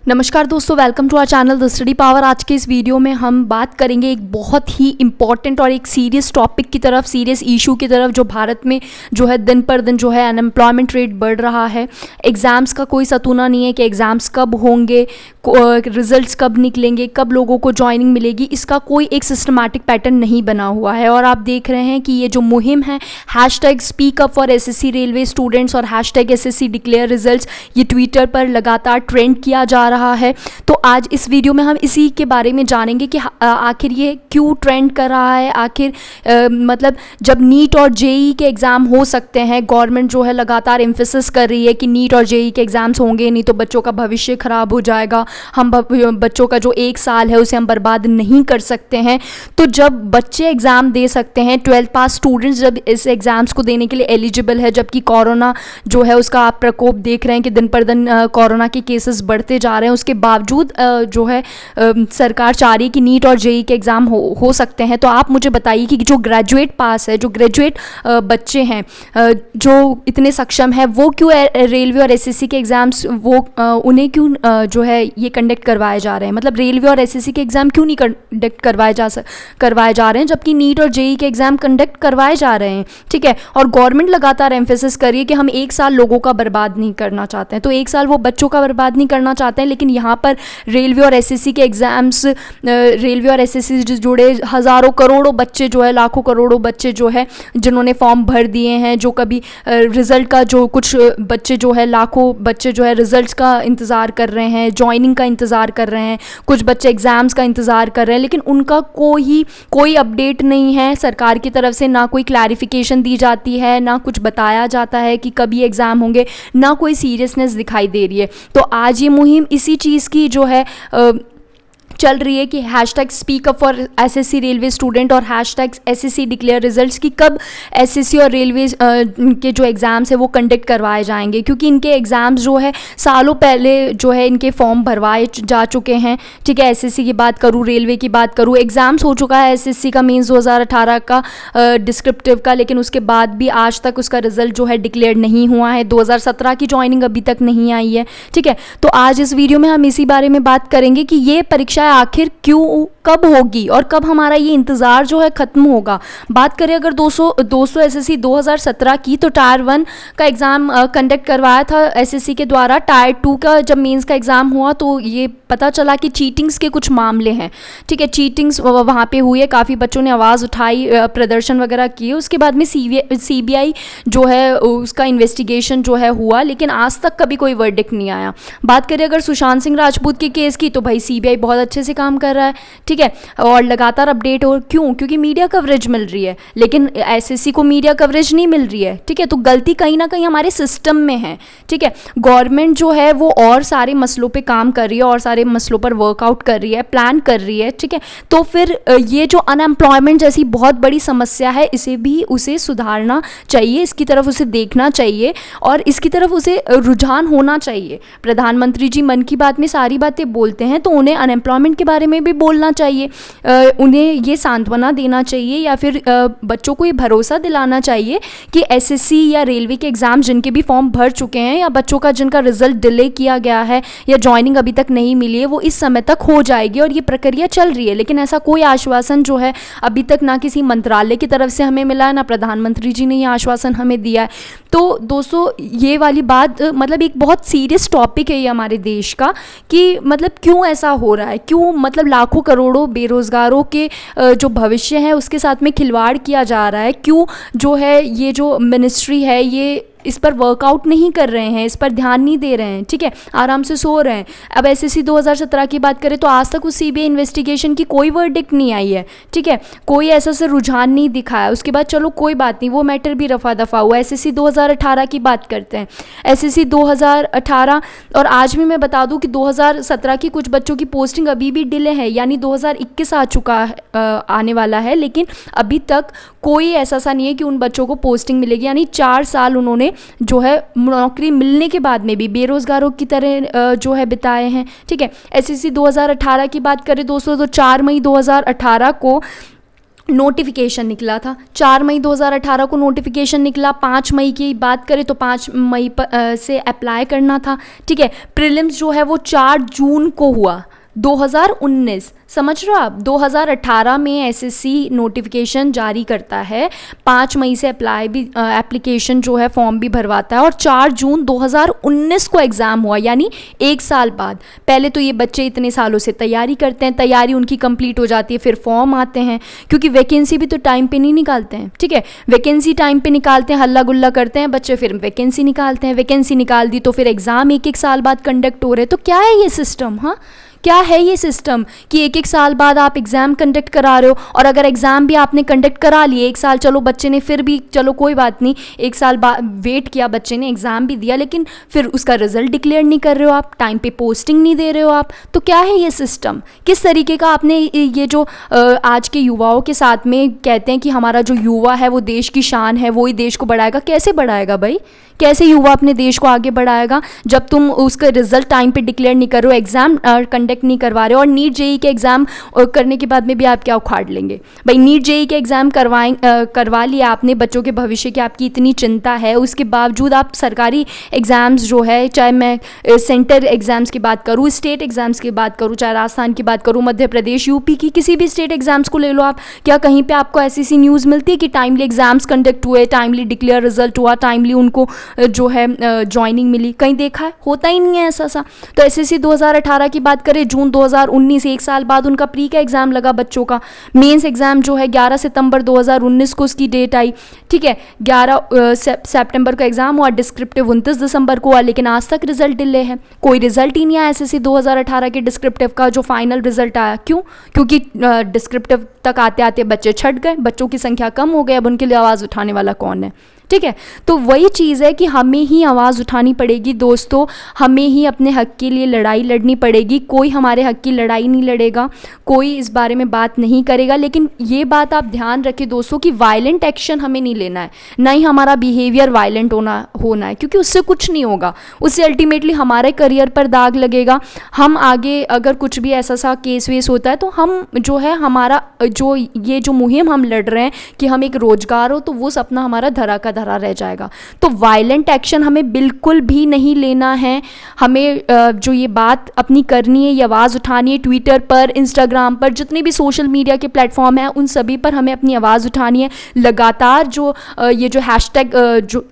नमस्कार दोस्तों, welcome to our channel the study power. आज के इस वीडियो में हम बात करेंगे एक बहुत ही इम्पॉर्टेंट और एक सीरियस टॉपिक की तरफ, सीरियस इशू की तरफ, जो भारत में जो है दिन पर दिन जो है अनएम्प्लॉयमेंट रेट बढ़ रहा है। एग्ज़ाम्स का कोई सतूना नहीं है कि एग्ज़ाम्स कब होंगे, रिजल्ट्स कब निकलेंगे, कब लोगों को ज्वाइनिंग मिलेगी, इसका कोई एक सिस्टमैटिक पैटर्न नहीं बना हुआ है। और आप देख रहे हैं कि ये जो मुहिम है hashtag speak up for SSC railway students और हैशटैग एसएससी डिक्लेयर रिजल्ट्स, ये ट्विटर पर लगातार ट्रेंड किया जा रहा है। तो आज इस वीडियो में हम इसी के बारे में जानेंगे कि आखिर ये क्यों ट्रेंड कर रहा है। आखिर मतलब जब नीट और जेई के एग्ज़ाम हो सकते हैं, गवर्नमेंट जो है लगातार एम्फेसिस कर रही है कि नीट और जेई के एग्ज़ाम्स होंगे, नहीं तो बच्चों का भविष्य ख़राब हो जाएगा, हम बच्चों का जो एक साल है उसे हम बर्बाद नहीं कर सकते हैं। तो जब बच्चे एग्ज़ाम दे सकते हैं, 12th पास स्टूडेंट्स जब इस एग्ज़ाम्स को देने के लिए एलिजिबल है, जबकि कोरोना जो है उसका आप प्रकोप देख रहे हैं कि दिन पर दिन कोरोना के केसेस बढ़ते जा रहे हैं, उसके बावजूद जो है सरकार चाह रही है कि नीट और जेई के एग्ज़ाम हो सकते हैं। तो आप मुझे बताइए कि जो ग्रेजुएट पास है, जो ग्रेजुएट बच्चे हैं, जो इतने सक्षम है, वो क्यों रेलवे और एसएससी के एग्ज़ाम्स उन्हें क्यों जो है ये कंडक्ट करवाए जा रहे हैं। मतलब रेलवे और एसएससी के एग्ज़ाम क्यों नहीं कंडक्ट करवाए जा रहे हैं, जबकि नीट और जेई के एग्ज़ाम कंडक्ट करवाए जा रहे हैं। ठीक है, और गवर्नमेंट लगातार एम्फेसिस कर रही है कि हम एक साल लोगों का बर्बाद नहीं करना चाहते हैं। तो एक साल वो बच्चों का बर्बाद नहीं करना चाहते हैं, लेकिन यहाँ पर रेलवे और एसएससी के एग्ज़ाम्स, रेलवे और एसएससी से जुड़े हज़ारों करोड़ों बच्चे जो है, लाखों करोड़ों बच्चे जो है, जिन्होंने फॉर्म भर दिए हैं, जो कभी रिज़ल्ट का, जो कुछ बच्चे जो है, लाखों बच्चे जो है रिज़ल्ट्स का इंतज़ार कर रहे हैं, ज्वाइनिंग का इंतज़ार कर रहे हैं, कुछ बच्चे एग्ज़ाम्स का इंतज़ार कर रहे हैं, लेकिन उनका कोई अपडेट नहीं है सरकार की तरफ से। ना कोई क्लैरिफिकेशन दी जाती है, ना कुछ बताया जाता है कि कब ये एग्ज़ाम होंगे, ना कोई सीरियसनेस दिखाई दे रही है। तो आज ये मुहिम इसी चीज़ की जो है चल रही है कि hashtag speak up for SSC railway student और हैशटैग एसएससी डिक्लेयर रिजल्ट्स की कब एसएससी और रेलवे के जो एग्ज़ाम्स है वो कंडक्ट करवाए जाएंगे, क्योंकि इनके एग्ज़ाम्स जो है सालों पहले जो है इनके फॉर्म भरवाए जा चुके हैं। ठीक है, एसएससी की बात करूँ, रेलवे की बात करूँ, एग्ज़ाम्स हो चुका है एसएससी का मेंस 2018 का डिस्क्रिप्टिव का, लेकिन उसके बाद भी आज तक उसका रिजल्ट जो है डिक्लेयर नहीं हुआ है। 2017 की ज्वाइनिंग अभी तक नहीं आई है। ठीक है, तो आज इस वीडियो में हम इसी बारे में बात करेंगे कि ये परीक्षा आखिर क्यों, कब होगी और कब हमारा ये इंतज़ार जो है ख़त्म होगा। बात करें अगर 200 एसएससी 2017 की, तो टायर 1 का एग्ज़ाम कंडक्ट करवाया था एसएससी के द्वारा। टायर 2 का जब मेंस का एग्ज़ाम हुआ तो ये पता चला कि चीटिंग्स के कुछ मामले हैं। ठीक है, चीटिंग्स वहाँ पे हुई है, काफ़ी बच्चों ने आवाज़ उठाई, प्रदर्शन वगैरह किए। उसके बाद में सीबीआई जो है उसका इन्वेस्टिगेशन जो है हुआ, लेकिन आज तक कभी कोई वर्डिक्ट नहीं आया। बात करें अगर सुशांत सिंह राजपूत के केस की, तो भाई सीबीआई बहुत अच्छे से काम कर रहा है। ठीक है, और लगातार अपडेट हो, क्यों? क्योंकि मीडिया कवरेज मिल रही है, लेकिन एसएससी को मीडिया कवरेज नहीं मिल रही है। ठीक है, तो गलती कहीं ना कहीं हमारे सिस्टम में है। ठीक है, गवर्नमेंट जो है वो और सारे मसलों पे काम कर रही है, और सारे मसलों पर वर्कआउट कर रही है, प्लान कर रही है। ठीक है, तो फिर ये जो अनएम्प्लॉयमेंट जैसी बहुत बड़ी समस्या है, उसे सुधारना चाहिए, इसकी तरफ उसे देखना चाहिए और इसकी तरफ उसे रुझान होना चाहिए। प्रधानमंत्री जी मन की बात में सारी बातें बोलते हैं, तो उन्हें अनएम्प्लॉयमेंट के बारे में भी बोलना चाहिए, उन्हें ये सांत्वना देना चाहिए, या फिर बच्चों को ये भरोसा दिलाना चाहिए कि एसएससी या रेलवे के एग्ज़ाम जिनके भी फॉर्म भर चुके हैं, या बच्चों का जिनका रिजल्ट डिले किया गया है या ज्वाइनिंग अभी तक नहीं मिली है, वो इस समय तक हो जाएगी और ये प्रक्रिया चल रही है। लेकिन ऐसा कोई आश्वासन जो है अभी तक ना किसी मंत्रालय की तरफ से हमें मिला है, ना प्रधानमंत्री जी ने ये आश्वासन हमें दिया है। तो दोस्तों, ये वाली बात मतलब एक बहुत सीरियस टॉपिक है ये हमारे देश का, कि मतलब क्यों ऐसा हो रहा है, क्यों मतलब लाखों करोड़ों बेरोज़गारों के जो भविष्य है उसके साथ में खिलवाड़ किया जा रहा है। क्यों जो है ये जो मिनिस्ट्री है ये इस पर वर्कआउट नहीं कर रहे हैं, इस पर ध्यान नहीं दे रहे हैं। ठीक है, आराम से सो रहे हैं। अब एसएससी 2017 की बात करें तो आज तक उस सीबीआई इन्वेस्टिगेशन की कोई वर्डिक्ट नहीं आई है। ठीक है, कोई ऐसा से रुझान नहीं दिखाया। उसके बाद चलो कोई बात नहीं, वो मैटर भी रफा दफा हुआ। एसएससी 2018 की बात करते हैं। एसएससी 2018, और आज भी मैं बता दूं कि 2017 की कुछ बच्चों की पोस्टिंग अभी भी डिले है, यानी 2021 आ चुका आने वाला है, लेकिन अभी तक कोई ऐसा सा नहीं है कि उन बच्चों को पोस्टिंग मिलेगी। यानी 4 साल उन्होंने जो है नौकरी मिलने के बाद में भी बेरोजगारों की तरह जो है बिताए हैं। ठीक है, एसएससी 2018 की बात करें दोस्तों, तो 4 मई 2018 को नोटिफिकेशन निकला था। 4 मई 2018 को नोटिफिकेशन निकला। 5 मई की बात करें तो 5 मई से अप्लाई करना था, ठीक है। प्रीलिम्स जो है वो 4 जून को हुआ 2019, समझ रहे हो आप। 2018 में एसएससी नोटिफिकेशन जारी करता है, 5 मई से एप्लीकेशन जो है फॉर्म भी भरवाता है, और 4 जून 2019 को एग्ज़ाम हुआ, यानी 1 साल बाद। पहले तो ये बच्चे इतने सालों से तैयारी करते हैं, तैयारी उनकी कंप्लीट हो जाती है, फिर फॉर्म आते हैं, क्योंकि वैकेंसी भी तो टाइम पे नहीं निकालते हैं, ठीक है। वैकेंसी टाइम पे निकालते हैं, हल्ला गुल्ला करते हैं बच्चे, फिर वैकेंसी निकालते हैं। वैकेंसी निकाल दी तो फिर एग्ज़ाम 1-1 साल बाद कंडक्ट हो रहे। तो क्या है ये सिस्टम? हाँ, क्या है ये सिस्टम कि 1-1 साल बाद आप एग्ज़ाम कंडक्ट करा रहे हो? और अगर एग्ज़ाम भी आपने कंडक्ट करा लिए 1 साल, चलो बच्चे ने फिर भी, चलो कोई बात नहीं, 1 साल बाद वेट किया बच्चे ने, एग्ज़ाम भी दिया, लेकिन फिर उसका रिजल्ट डिक्लेयर नहीं कर रहे हो आप, टाइम पे पोस्टिंग नहीं दे रहे हो आप। तो क्या है ये सिस्टम? किस तरीके का आपने ये जो आज के युवाओं के साथ में कहते हैं कि हमारा जो युवा है वो देश की शान है, वो ही देश को बढ़ाएगा, कैसे बढ़ाएगा भाई? कैसे युवा अपने देश को आगे बढ़ाएगा जब तुम उसका रिजल्ट टाइम पे डिक्लेयर नहीं कर रहे हो, एग्ज़ाम कंडक्ट नहीं करवा रहे हो? और नीट जेई के एग्ज़ाम करने के बाद में भी आप क्या उखाड़ लेंगे भाई? नीट जेई के एग्ज़ाम करवा लिया आपने, बच्चों के भविष्य की आपकी इतनी चिंता है, उसके बावजूद आप सरकारी एग्ज़ाम्स जो है, चाहे मैं सेंटर एग्ज़ाम्स की बात करूँ, स्टेट एग्ज़ाम्स की बात करूँ, चाहे राजस्थान की बात करूँ, मध्य प्रदेश, यूपी की किसी भी स्टेट एग्ज़ाम्स को ले लो आप, क्या कहीं पर आपको ऐसी न्यूज़ मिलती है कि टाइमली एग्ज़ाम्स कंडक्ट हुए, टाइमली डिक्लेयर रिजल्ट हुआ, टाइमली उनको जो है ज्वाइनिंग मिली? कहीं देखा है? होता ही नहीं है ऐसा सा। तो एसएससी 2018 की बात करें, जून 2019, 1 साल बाद उनका प्री का एग्ज़ाम लगा बच्चों का। मेंस एग्ज़ाम जो है 11 सितंबर 2019 को उसकी डेट आई, ठीक है। 11 सितंबर का एग्ज़ाम हुआ, डिस्क्रिप्टिव 29 दिसंबर को हुआ, लेकिन आज तक रिजल्ट डिले है, कोई रिजल्ट ही नहीं आया एसएससी 2018 के डिस्क्रिप्टिव का जो फाइनल रिजल्ट आया। क्यों? क्योंकि डिस्क्रिप्टिव तक आते आते बच्चे छट गए, बच्चों की संख्या कम हो गई, अब उनके लिए आवाज़ उठाने वाला कौन है? ठीक है। तो वही चीज़ है कि हमें ही आवाज़ उठानी पड़ेगी दोस्तों, हमें ही अपने हक के लिए लड़ाई लड़नी पड़ेगी। कोई हमारे हक की लड़ाई नहीं लड़ेगा, कोई इस बारे में बात नहीं करेगा। लेकिन ये बात आप ध्यान रखें दोस्तों कि वायलेंट एक्शन हमें नहीं लेना है, ना ही हमारा बिहेवियर वायलेंट होना है, क्योंकि उससे कुछ नहीं होगा। उससे अल्टीमेटली हमारे करियर पर दाग लगेगा। हम आगे अगर कुछ भी ऐसा सा केस वेस होता है तो हम जो है, हमारा जो ये जो मुहिम हम लड़ रहे हैं कि हम एक रोजगार हो, तो वो सपना हमारा धरा का धरा रह जाएगा। तो वायलेंट एक्शन हमें बिल्कुल भी नहीं लेना है। हमें जो ये बात अपनी करनी है, ये आवाज़ उठानी है, ट्विटर पर, इंस्टाग्राम पर, जितने भी सोशल मीडिया के प्लेटफॉर्म हैं उन सभी पर हमें अपनी आवाज़ उठानी है। लगातार जो ये जो हैशटैग जो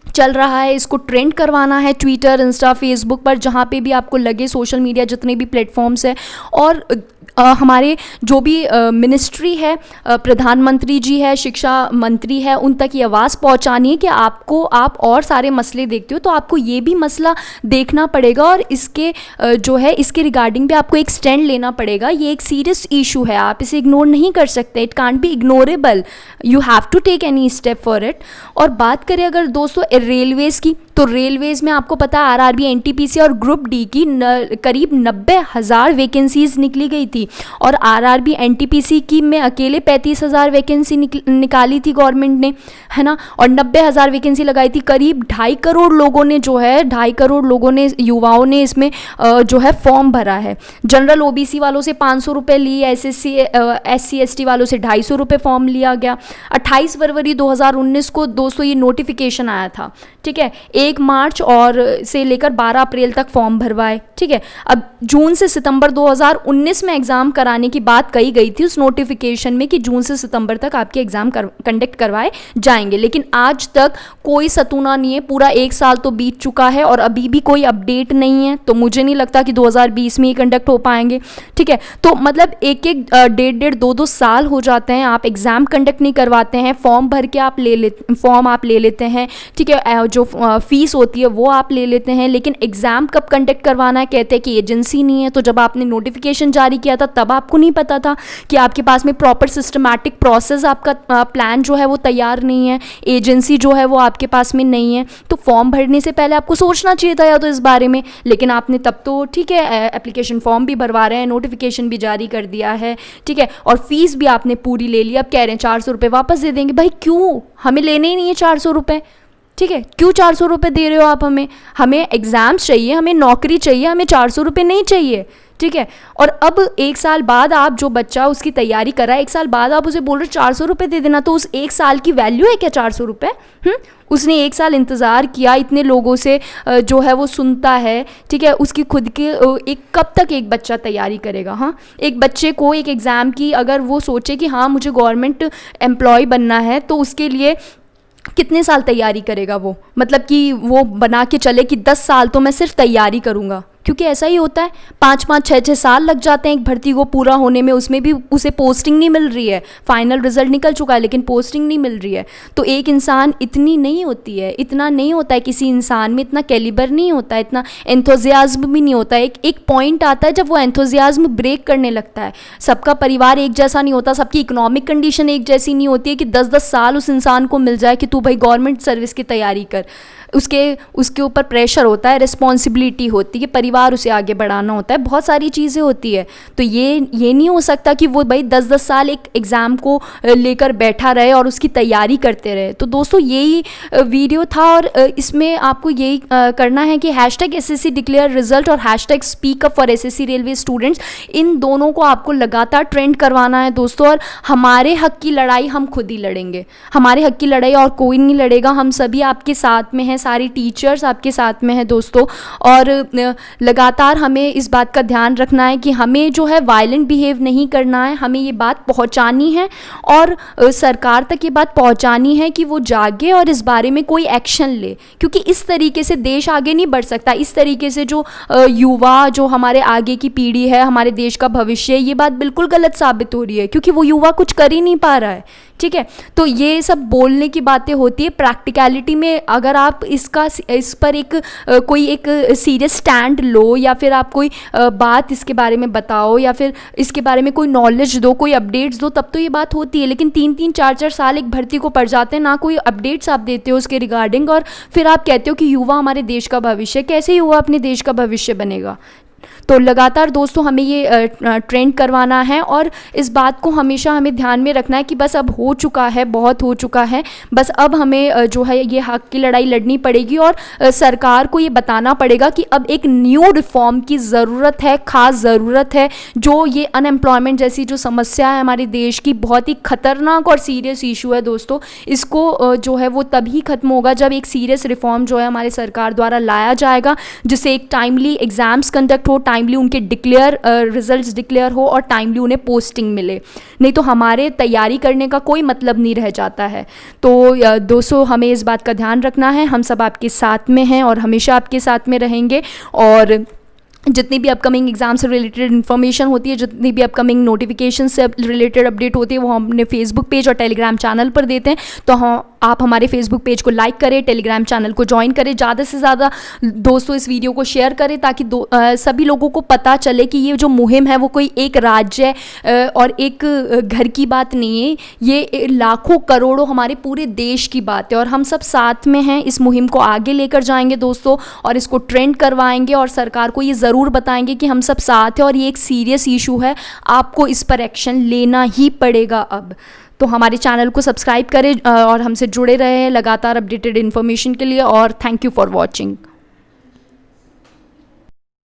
चल रहा है इसको ट्रेंड करवाना है, ट्विटर, इंस्टा, फेसबुक पर, जहाँ पे भी आपको लगे, सोशल मीडिया जितने भी प्लेटफॉर्म्स हैं। और हमारे जो भी मिनिस्ट्री है, प्रधानमंत्री जी है, शिक्षा मंत्री है, उन तक ये आवाज़ पहुंचानी है कि आप और सारे मसले देखते हो तो आपको ये भी मसला देखना पड़ेगा, और इसके जो है इसके रिगार्डिंग भी आपको एक स्टैंड लेना पड़ेगा। ये एक सीरियस इशू है, आप इसे इग्नोर नहीं कर सकते। It can't be ignorable, you have to take any step for it. और बात करें अगर दोस्तों रेलवेज़ की, तो रेलवेज़ में आपको पता है आरआरबी, एनटीपीसी और ग्रुप डी की करीब 90,000 वैकेंसीज निकली गई थी, और आरआरबी एनटीपीसी की में अकेले 35,000 वैकेंसी निकाली थी गवर्नमेंट ने, है ना। और 90,000 वैकेंसी लगाई थी। करीब 2.5 करोड़ लोगों ने जो है, 2.5 करोड़ लोगों ने, युवाओं ने इसमें जो है फॉर्म भरा है। जनरल ओबीसी वालों से 500 रुपये लिए, SC ST वालों से 250 रुपये फॉर्म लिया गया। 28 फरवरी 2019 को दोस्तों ये नोटिफिकेशन आया था, ठीक है। 1 मार्च और से लेकर 12 अप्रैल तक फॉर्म भरवाए, ठीक है। अब जून से सितंबर 2019 में एग्ज़ाम कराने की बात कही गई थी उस नोटिफिकेशन में कि जून से सितंबर तक आपके एग्ज़ाम कंडक्ट करवाए जाएंगे, लेकिन आज तक कोई सतूना नहीं है। पूरा 1 साल तो बीत चुका है और अभी भी कोई अपडेट नहीं है। तो मुझे नहीं लगता कि 2020 में ही कंडक्ट हो पाएंगे, ठीक है। तो मतलब 1-1, 1.5-1.5, 2-2 साल हो जाते हैं, आप एग्ज़ाम कंडक्ट नहीं करवाते हैं, फॉर्म भर के फॉर्म आप ले लेते हैं, ठीक है। जो फीस होती है वो आप ले लेते हैं, लेकिन एग्ज़ाम कब कंडक्ट करवाना है कहते हैं कि एजेंसी नहीं है। तो जब आपने नोटिफिकेशन जारी किया था तब आपको नहीं पता था कि आपके पास में प्रॉपर सिस्टमैटिक प्रोसेस, आपका प्लान जो है वो तैयार नहीं है, एजेंसी जो है वो आपके पास में नहीं है। तो फॉर्म भरने से पहले आपको सोचना चाहिए था या तो इस बारे में, लेकिन आपने तब तो ठीक है एप्लीकेशन फॉर्म भी भरवा रहे हैं, नोटिफिकेशन भी जारी कर दिया है, ठीक है, और फीस भी आपने पूरी ले ली। अब कह रहे हैं 400 रुपये वापस दे देंगे। भाई क्यों? हमें लेने ही नहीं है 400 रुपये, ठीक है। क्यों 400 रुपये दे रहे हो आप हमें? हमें एग्ज़ाम्स चाहिए, हमें नौकरी चाहिए, हमें 400 रुपये नहीं चाहिए, ठीक है। और अब 1 साल बाद आप जो बच्चा उसकी तैयारी कर रहा है, 1 साल बाद आप उसे बोल रहे 400 रुपये दे देना, तो उस 1 साल की वैल्यू है क्या 400 रुपये? उसने 1 साल इंतज़ार किया, इतने लोगों से जो है वो सुनता है, ठीक है। उसकी खुद के एक कब तक एक बच्चा तैयारी करेगा? हाँ, एक बच्चे को एक एग्ज़ाम की अगर वो सोचे कि हाँ मुझे गवर्नमेंट एम्प्लॉय बनना है, तो उसके लिए कितने साल तैयारी करेगा वो? मतलब कि वो बना के चले कि 10 साल तो मैं सिर्फ तैयारी करूँगा, क्योंकि ऐसा ही होता है। 5-5 6-6 साल लग जाते हैं एक भर्ती को पूरा होने में, उसमें भी उसे पोस्टिंग नहीं मिल रही है। फाइनल रिजल्ट निकल चुका है लेकिन पोस्टिंग नहीं मिल रही है। तो एक इंसान इतनी नहीं होती है, इतना नहीं होता है, किसी इंसान में इतना कैलिबर नहीं होता है, इतना एंथुजियाज्म भी नहीं होता है। एक पॉइंट आता है जब वो एंथुजियाज्म ब्रेक करने लगता है। सबका परिवार एक जैसा नहीं होता, सबकी इकोनॉमिक कंडीशन एक जैसी नहीं होती है कि 10-10 साल उस इंसान को मिल जाए कि तू भाई गवर्नमेंट सर्विस की तैयारी कर। उसके ऊपर प्रेशर होता है, रिस्पॉन्सिबिलिटी होती है, परिवार उसे आगे बढ़ाना होता है, बहुत सारी चीज़ें होती है। तो ये नहीं हो सकता कि वो भाई 10-10 साल एक एग्ज़ाम को लेकर बैठा रहे और उसकी तैयारी करते रहे। तो दोस्तों यही वीडियो था, और इसमें आपको यही करना है कि #SSC डिक्लेयर रिजल्ट और #speak up for SSC railway students, इन दोनों को आपको लगातार ट्रेंड करवाना है दोस्तों। और हमारे हक की लड़ाई हम खुद ही लड़ेंगे, हमारे हक की लड़ाई और कोई नहीं लड़ेगा, हम सभी आपके साथ में हैं, सारी टीचर्स आपके साथ में हैं दोस्तों। और लगातार हमें इस बात का ध्यान रखना है कि हमें जो है वायलेंट बिहेव नहीं करना है, हमें ये बात पहुंचानी है और सरकार तक ये बात पहुंचानी है कि वो जागे और इस बारे में कोई एक्शन ले, क्योंकि इस तरीके से देश आगे नहीं बढ़ सकता। इस तरीके से जो युवा, जो हमारे आगे की पीढ़ी है, हमारे देश का भविष्य, ये बात बिल्कुल गलत साबित हो रही है, क्योंकि वो युवा कुछ कर ही नहीं पा रहा है, ठीक है। तो ये सब बोलने की बातें होती है। प्रैक्टिकलिटी में अगर आप इस पर कोई एक सीरियस स्टैंड लो, या फिर आप कोई बात इसके बारे में बताओ, या फिर इसके बारे में कोई नॉलेज दो, कोई अपडेट्स दो, तब तो ये बात होती है। लेकिन 3-3 4-4 साल एक भर्ती को पड़ जाते हैं, ना कोई अपडेट्स आप देते हो उसके रिगार्डिंग, और फिर आप कहते हो कि युवा हमारे देश का भविष्य। कैसे युवा अपने देश का भविष्य बनेगा? तो लगातार दोस्तों हमें ये ट्रेंड करवाना है, और इस बात को हमेशा हमें ध्यान में रखना है कि बस अब हो चुका है, बहुत हो चुका है, बस अब हमें जो है ये हक की लड़ाई लड़नी पड़ेगी। और सरकार को ये बताना पड़ेगा कि अब एक न्यू रिफॉर्म की ज़रूरत है, ख़ास ज़रूरत है। जो ये अनएम्प्लॉयमेंट जैसी जो समस्या है हमारे देश की, बहुत ही खतरनाक और सीरियस इशू है दोस्तों। इसको जो है वो तभी ख़त्म होगा जब एक सीरियस रिफॉर्म जो है हमारे सरकार द्वारा लाया जाएगा, जिससे एक टाइमली एग्ज़ाम्स कंडक्ट हो, टाइमली उनके रिजल्ट्स डिक्लेयर हो, और टाइमली उन्हें पोस्टिंग मिले। नहीं तो हमारे तैयारी करने का कोई मतलब नहीं रह जाता है। तो दोस्तों हमें इस बात का ध्यान रखना है, हम सब आपके साथ में हैं और हमेशा आपके साथ में रहेंगे। और जितनी भी अपकमिंग एग्जाम से रिलेटेड इन्फॉर्मेशन होती है, जितनी भी अपकमिंग नोटिफिकेशन से रिलेटेड अपडेट होती है, वो हम अपने फेसबुक पेज और टेलीग्राम चैनल पर देते हैं। तो आप हमारे फेसबुक पेज को लाइक करें, टेलीग्राम चैनल को ज्वाइन करें, ज़्यादा से ज़्यादा दोस्तों इस वीडियो को शेयर करें, ताकि सभी लोगों को पता चले कि ये जो मुहिम है वो कोई एक राज्य और एक घर की बात नहीं है, ये लाखों करोड़ों हमारे पूरे देश की बात है। और हम सब साथ में हैं, इस मुहिम को आगे लेकर जाएंगे दोस्तों, और इसको ट्रेंड करवाएंगे, और सरकार को ये ज़रूर बताएंगे कि हम सब साथ हैं और ये एक सीरियस इशू है, आपको इस पर एक्शन लेना ही पड़ेगा अब। तो हमारे चैनल को सब्सक्राइब करें और हमसे जुड़े रहें लगातार अपडेटेड इन्फॉर्मेशन के लिए। और थैंक यू फॉर वॉचिंग।